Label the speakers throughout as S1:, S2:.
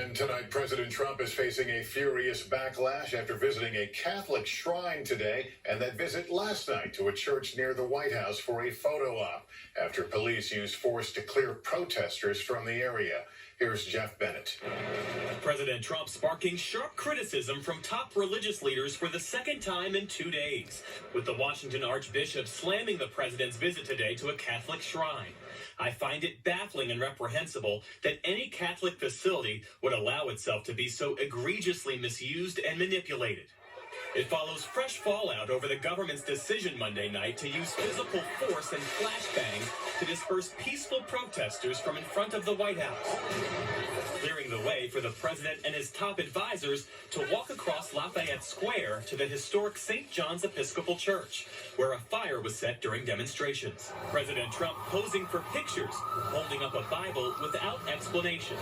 S1: And tonight, President Trump is facing a furious backlash after visiting a Catholic shrine today, and that visit last night to a church near the White House for a photo op after police used force to clear protesters from the area. Here's Jeff Bennett.
S2: President Trump sparking sharp criticism from top religious leaders for the second time in 2 days, with the Washington Archbishop slamming the president's visit today to a Catholic shrine. I find it baffling and reprehensible that any Catholic facility would allow itself to be so egregiously misused and manipulated. It follows fresh fallout over the government's decision Monday night to use physical force and flashbangs to disperse peaceful protesters from in front of the White House, clearing the way for the president and his top advisors to walk across Lafayette Square to the historic St. John's Episcopal Church, where a fire was set during demonstrations. President Trump posing for pictures, holding up a Bible without explanation.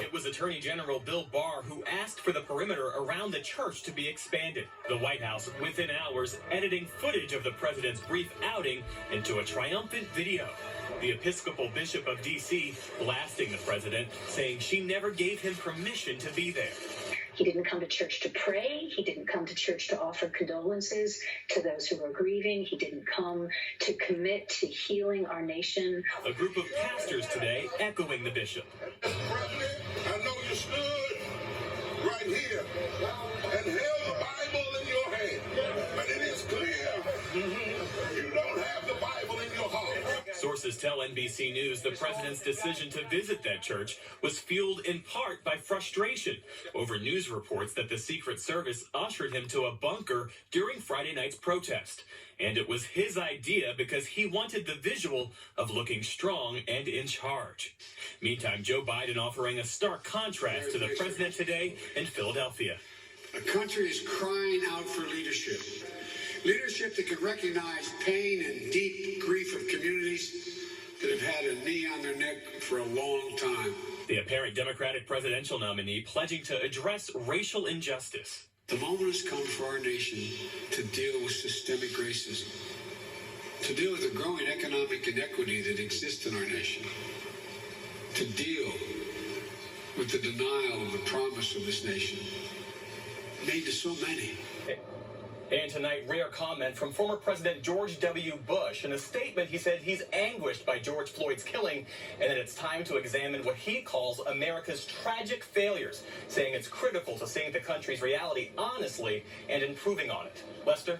S2: It was Attorney General Bill Barr who asked for the perimeter around the church to be expanded. The White House, within hours, editing footage of the president's brief outing into a triumphant video. The Episcopal Bishop of D.C. blasting the president, saying she never gave him permission to be there.
S3: He didn't come to church to pray. He didn't come to church to offer condolences to those who were grieving. He didn't come to commit to healing our nation.
S2: A group of pastors today echoing the bishop.
S4: Mr. President, I know you stood right here and held the Bible in your hand, but it is clear you don't have the Bible in your heart.
S2: Sources tell NBC News the president's decision to visit that church was fueled in part by frustration over news reports that the Secret Service ushered him to a bunker during Friday night's protest. And it was his idea because he wanted the visual of looking strong and in charge. Meantime, Joe Biden offering a stark contrast to the president today in Philadelphia.
S5: The country is crying out for leadership. Leadership that can recognize pain and deep grief of communities that have had a knee on their neck for a long time.
S2: The apparent Democratic presidential nominee pledging to address racial injustice.
S5: The moment has come for our nation to deal with systemic racism, to deal with the growing economic inequity that exists in our nation, to deal with the denial of the promise of this nation made to so many.
S2: And tonight, rare comment from former President George W. Bush. In a statement, he said he's anguished by George Floyd's killing and that it's time to examine what he calls America's tragic failures, saying it's critical to seeing the country's reality honestly and improving on it. Lester?